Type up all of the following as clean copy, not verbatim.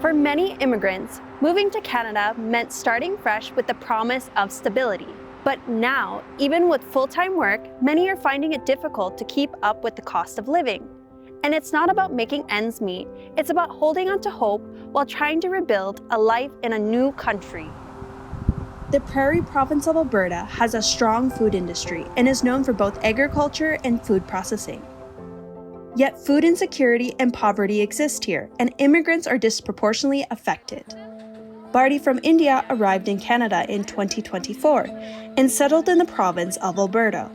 For many immigrants, moving to Canada meant starting fresh with the promise of stability. But now, even with full-time work, many are finding it difficult to keep up with the cost of living. And it's not about making ends meet, it's about holding on to hope while trying to rebuild a life in a new country. The Prairie Province of Alberta has a strong food industry and is known for both agriculture and food processing. Yet food insecurity and poverty exist here, and immigrants are disproportionately affected. Barty from India arrived in Canada in 2024 and settled in the province of Alberta.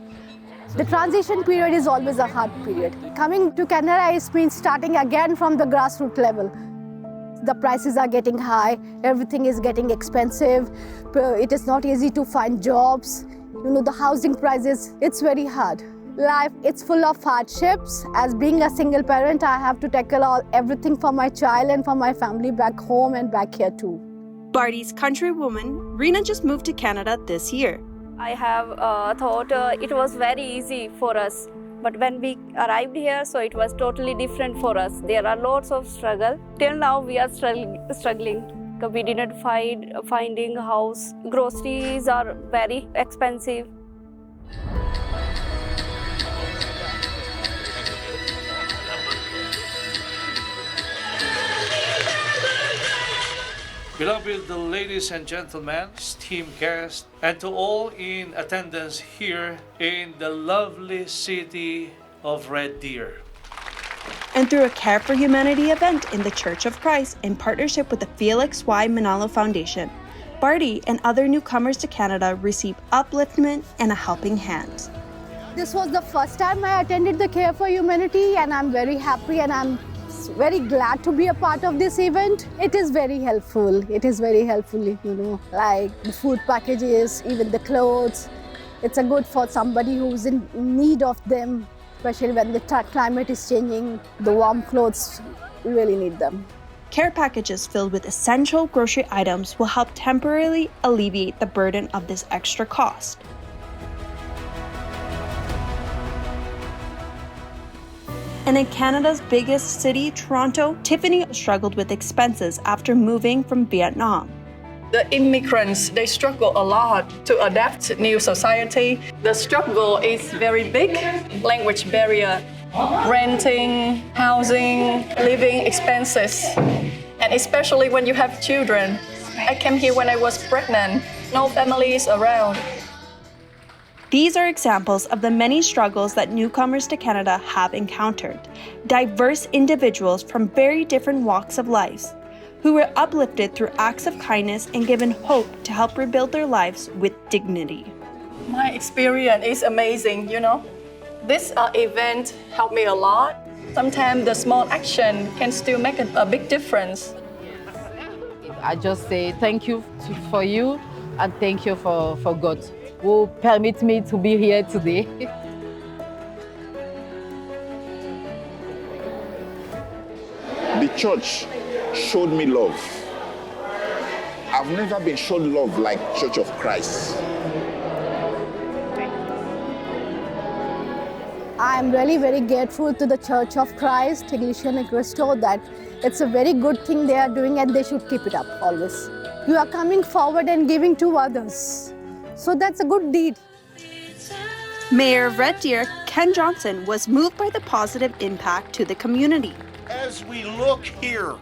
The transition period is always a hard period. Coming to Canada is means starting again from the grassroots level. The prices are getting high, everything is getting expensive, it is not easy to find jobs. The housing prices, it's very hard. Life, it's full of hardships. As being a single parent, I have to tackle everything for my child and for my family back home and back here too. Barty's countrywoman, Reena, just moved to Canada this year. I have thought it was very easy for us. But when we arrived here, so it was totally different for us. There are lots of struggle. Till now, we are struggling. We didn't finding a house. Groceries are very expensive. Beloved ladies and gentlemen, esteemed guests, and to all in attendance here in the lovely city of Red Deer. And through a Care for Humanity event in the Church of Christ in partnership with the Felix Manalo Foundation, Barty and other newcomers to Canada receive upliftment and a helping hand. This was the first time I attended the Care for Humanity, and I'm very happy and I'm very glad to be a part of this event. It is very helpful. Like the food packages, even the clothes. It's a good for somebody who's in need of them, especially when the climate is changing. The warm clothes, we really need them. Care packages filled with essential grocery items will help temporarily alleviate the burden of this extra cost. And in Canada's biggest city, Toronto, Tiffany struggled with expenses after moving from Vietnam. The immigrants, they struggle a lot to adapt to new society. The struggle is very big. Language barrier, renting, housing, living expenses. And especially when you have children. I came here when I was pregnant. No families around. These are examples of the many struggles that newcomers to Canada have encountered. Diverse individuals from very different walks of life who were uplifted through acts of kindness and given hope to help rebuild their lives with dignity. My experience is amazing, This event helped me a lot. Sometimes the small action can still make a big difference. I just say thank you for you and thank you for God who permit me to be here today. The church showed me love. I've never been shown love like Church of Christ. I'm really very grateful to the Church of Christ, Iglesia and Cristo, that it's a very good thing they are doing and they should keep it up always. You are coming forward and giving to others. So that's a good deed. Mayor of Red Deer, Ken Johnson, was moved by the positive impact to the community. As we look here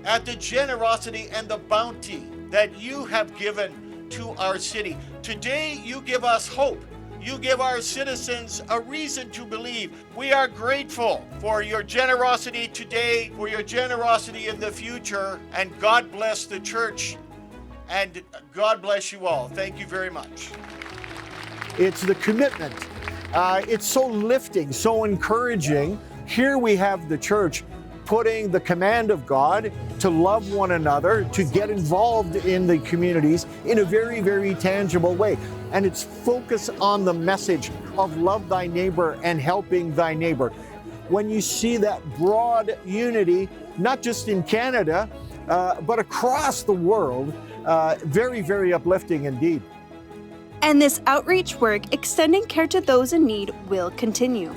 at the generosity and the bounty that you have given to our city, today you give us hope. You give our citizens a reason to believe. We are grateful for your generosity today, for your generosity in the future, and God bless the church, and God bless you all. Thank you very much. It's the commitment. It's so lifting, so encouraging. Here we have the church putting the command of God to love one another, to get involved in the communities in a very, very tangible way. And it's focused on the message of love thy neighbor and helping thy neighbor. When you see that broad unity, not just in Canada, but across the world, very, very uplifting indeed. And this outreach work, extending care to those in need, will continue.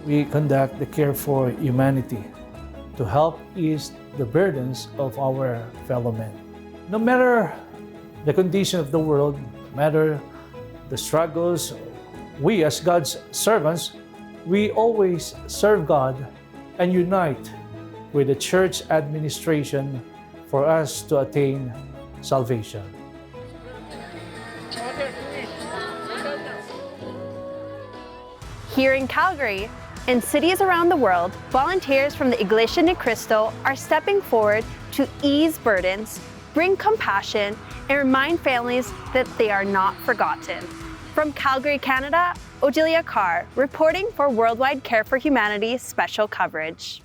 We conduct the Care for Humanity to help ease the burdens of our fellow men. No matter the condition of the world, no matter the struggles, we as God's servants, we always serve God and unite with the church administration for us to attain salvation. Here in Calgary and cities around the world, volunteers from the Iglesia de Cristo are stepping forward to ease burdens, bring compassion, and remind families that they are not forgotten. From Calgary, Canada, Odelia Carr, reporting for Worldwide Care for Humanity special coverage.